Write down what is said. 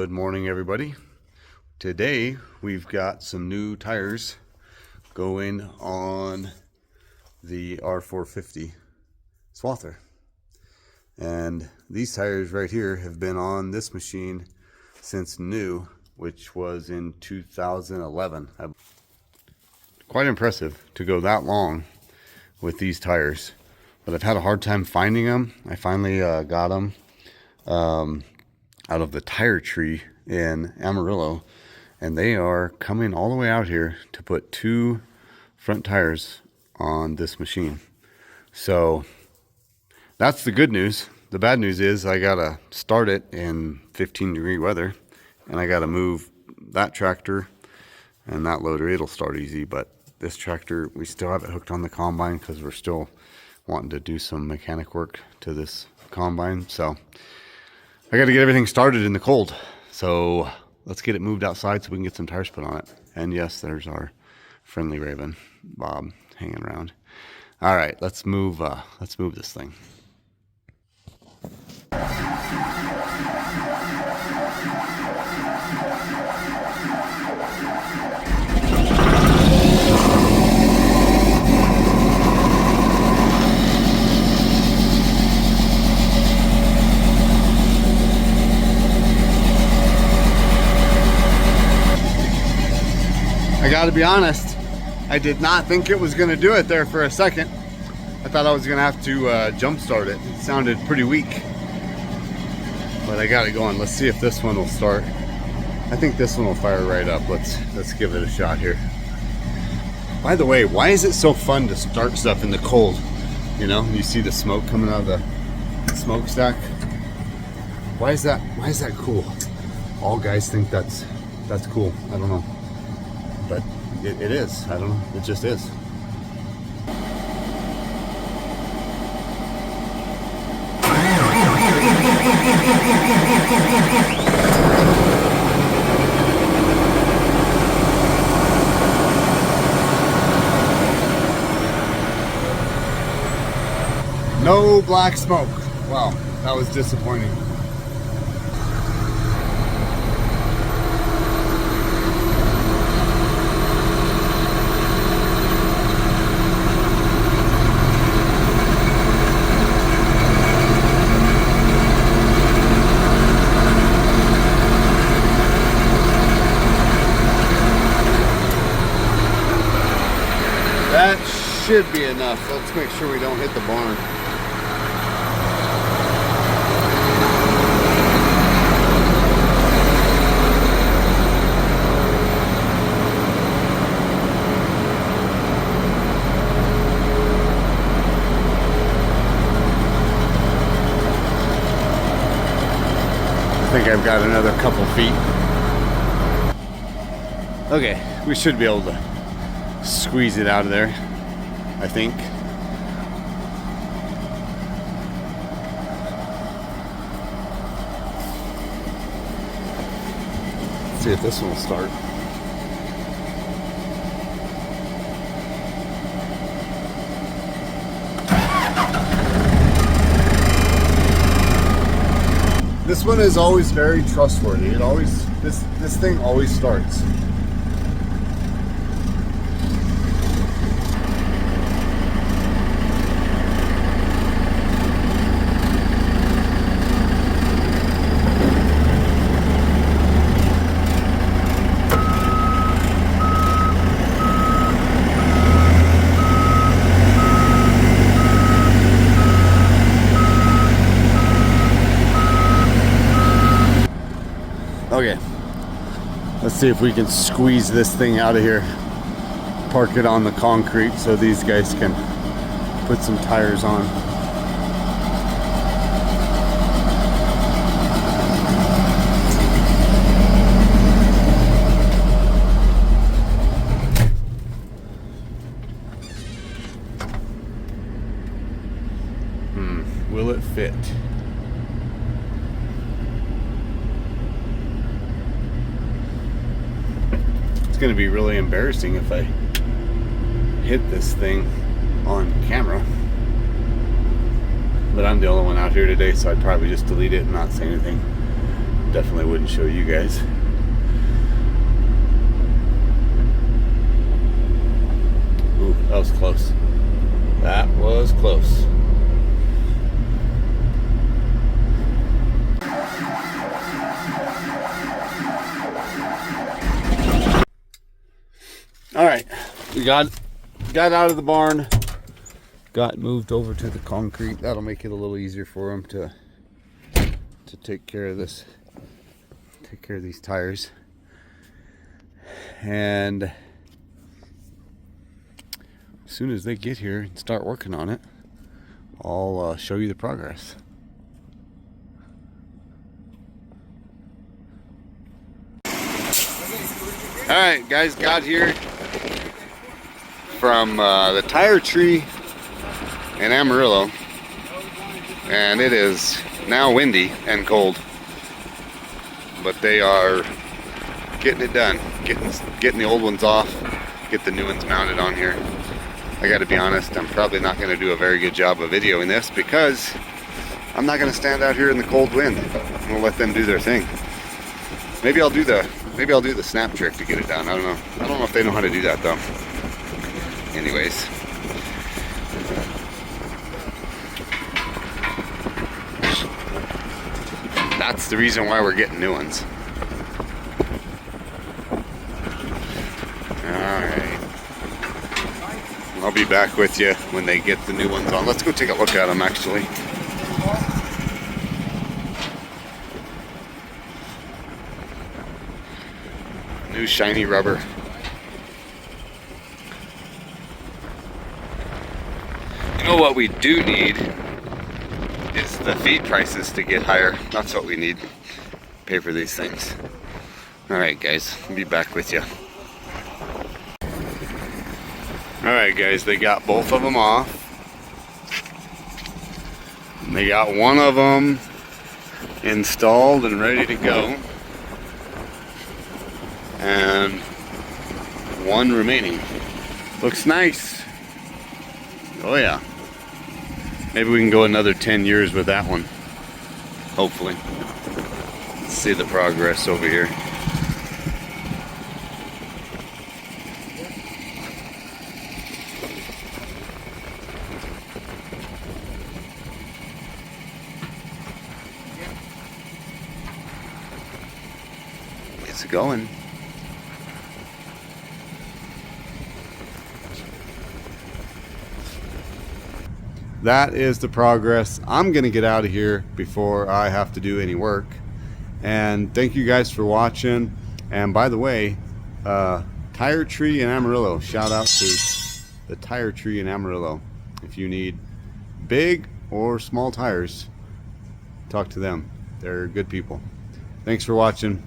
Good morning, everybody. Today we've got some new tires going on the R450 Swather, and these tires right here have been on this machine since new, which was in 2011. Quite impressive to go that long with these tires, but I've had a hard time finding them. I finally got them out of the tire tree in Amarillo, and they are coming all the way out here to put two front tires on this machine. So that's the good news. The bad news is I gotta start it in 15-degree weather, and I gotta move that tractor and that loader. It'll start easy, but this tractor, we still have it hooked on the combine because we're still wanting to do some mechanic work to this combine. So I got to get everything started in the cold. So let's get it moved outside so we can get some tires put on it. And yes, there's our friendly Raven, Bob, hanging around. All right, let's move this thing. I gotta be honest, I did not think it was gonna do it there for a second. I thought I was gonna have to jump start it. It sounded pretty weak, but I got it going. Let's see if this one will start. I think this one will fire right up. Let's give it a shot here. By the way, why is it so fun to start stuff in the cold? You know, you see the smoke coming out of the smokestack. Why is that cool? All guys think that's cool. I don't know. But it is. I don't know. It just is. No black smoke. Wow, that was disappointing. That should be enough. Let's make sure we don't hit the barn. I think I've got another couple feet. Okay, we should be able to squeeze it out of there, I think. Let's see if this one will start. This one is always very trustworthy. It always, this thing always starts. Okay, let's see if we can squeeze this thing out of here, park it on the concrete so these guys can put some tires on. Will it fit? It's going to be really embarrassing if I hit this thing on camera. But I'm the only one out here today, so I'd probably just delete it and not say anything. definitely wouldn't show you guys. Ooh, that was close. That was close. All right, we got out of the barn, got moved over to the concrete. That'll make it a little easier for him to take care of this, take care of these tires. And as soon as they get here and start working on it, I'll show you the progress. All right, guys, got here from the Tire Tree in Amarillo, and it is now windy and cold, but they are getting it done, getting the old ones off, get the new ones mounted on here. I got to be honest, I'm probably not going to do a very good job of videoing this because I'm not going to stand out here in the cold wind. I'm going to let them do their thing. Maybe I'll do the snap trick to get it done. I don't know if they know how to do that though. Anyways, that's the reason why we're getting new ones. Alright, I'll be back with you when they get the new ones on. Let's go take a look at them actually. New shiny rubber. You know what we do need is the feed prices to get higher. That's what we need. Pay for these things. Alright guys, I'll be back with you. Alright guys, they got both of them off. And they got one of them installed and ready to go. And one remaining. Looks nice. Oh yeah. Maybe we can go another 10 years with that one. Hopefully. Let's see the progress over here. It's going. That is the progress. I'm gonna get out of here before I have to do any work. And thank you guys for watching. And by the way, Tire Tree in Amarillo, shout out to the Tire Tree in Amarillo. If you need big or small tires, talk to them. They're good people. Thanks for watching.